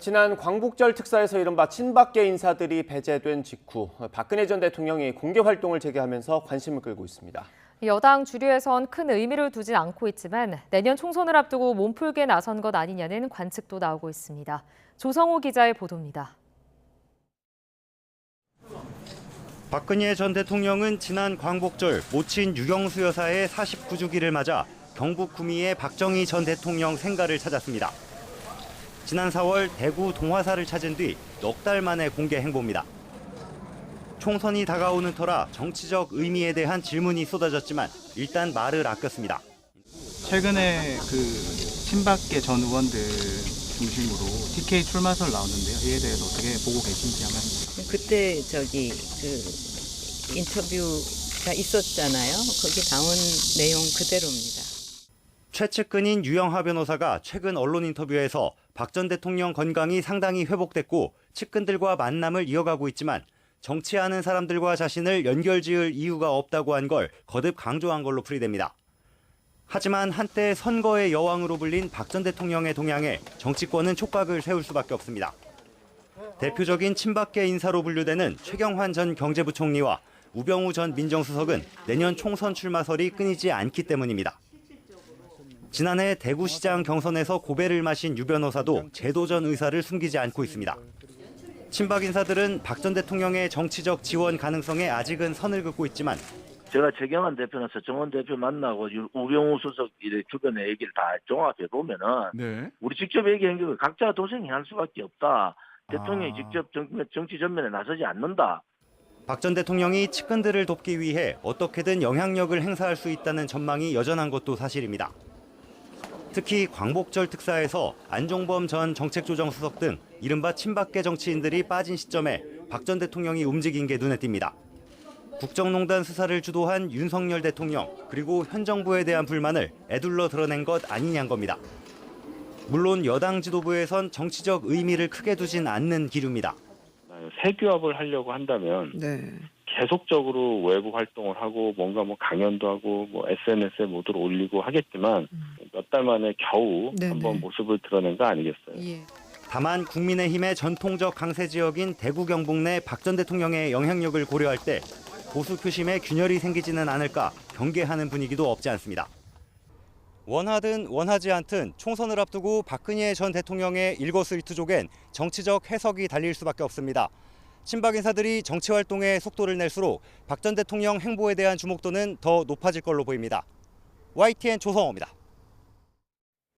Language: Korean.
지난 광복절 특사에서 이른바 친박계 인사들이 배제된 직후 박근혜 전 대통령이 공개 활동을 재개하면서 관심을 끌고 있습니다. 여당 주류에선 큰 의미를 두진 않고 있지만 내년 총선을 앞두고 몸풀기에 나선 것 아니냐는 관측도 나오고 있습니다. 조성호 기자의 보도입니다. 박근혜 전 대통령은 지난 광복절 모친 유경수 여사의 49주기를 맞아 경북 구미의 박정희 전 대통령 생가를 찾았습니다. 지난 4월 대구 동화사를 찾은 뒤 넉 달 만에 공개 행보입니다. 총선이 다가오는 터라 정치적 의미에 대한 질문이 쏟아졌지만 일단 말을 아꼈습니다. 최근에 친박계 전 의원들 중심으로 TK 출마설 나왔는데요. 이에 대해서 어떻게 보고 계신지 하면. 그때 인터뷰가 있었잖아요. 거기 나온 내용 그대로입니다. 최측근인 유영하 변호사가 최근 언론 인터뷰에서 박 전 대통령 건강이 상당히 회복됐고 측근들과 만남을 이어가고 있지만 정치하는 사람들과 자신을 연결지을 이유가 없다고 한 걸 거듭 강조한 걸로 풀이됩니다. 하지만 한때 선거의 여왕으로 불린 박 전 대통령의 동향에 정치권은 촉각을 세울 수밖에 없습니다. 대표적인 친박계 인사로 분류되는 최경환 전 경제부총리와 우병우 전 민정수석은 내년 총선 출마설이 끊이지 않기 때문입니다. 지난해 대구시장 경선에서 고배를 마신 유 변호사도 제도전 의사를 숨기지 않고 있습니다. 친박 인사들은 박 전 대통령의 정치적 지원 가능성에 아직은 선을 긋고 있지만 제가 최경환 대표나 서청원 대표 만나고 우병우 수석 주변의 얘기를 다 종합해 보면은 우리 직접 얘기한 게 각자 도생이 할 수밖에 없다. 대통령이 직접 정치 전면에 나서지 않는다. 박 전 대통령이 측근들을 돕기 위해 어떻게든 영향력을 행사할 수 있다는 전망이 여전한 것도 사실입니다. 특히 광복절 특사에서 안종범 전 정책조정수석 등 이른바 친박계 정치인들이 빠진 시점에 박 전 대통령이 움직인 게 눈에 띕니다. 국정농단 수사를 주도한 윤석열 대통령 그리고 현 정부에 대한 불만을 애둘러 드러낸 것 아니냐는 겁니다. 물론 여당 지도부에선 정치적 의미를 크게 두진 않는 기류입니다. 세규합을 하려고 한다면 계속적으로 외부 활동을 하고 뭔가 강연도 하고 SNS에 모두를 올리고 하겠지만 몇 달 만에 겨우 한번 모습을 드러낸 거 아니겠어요? 다만 국민의힘의 전통적 강세 지역인 대구 경북 내 박 전 대통령의 영향력을 고려할 때 보수 표심에 균열이 생기지는 않을까 경계하는 분위기도 없지 않습니다. 원하든 원하지 않든 총선을 앞두고 박근혜 전 대통령의 일거수일투족엔 정치적 해석이 달릴 수밖에 없습니다. 친박 인사들이 정치 활동에 속도를 낼수록 박 전 대통령 행보에 대한 주목도는 더 높아질 걸로 보입니다. YTN 조성호입니다.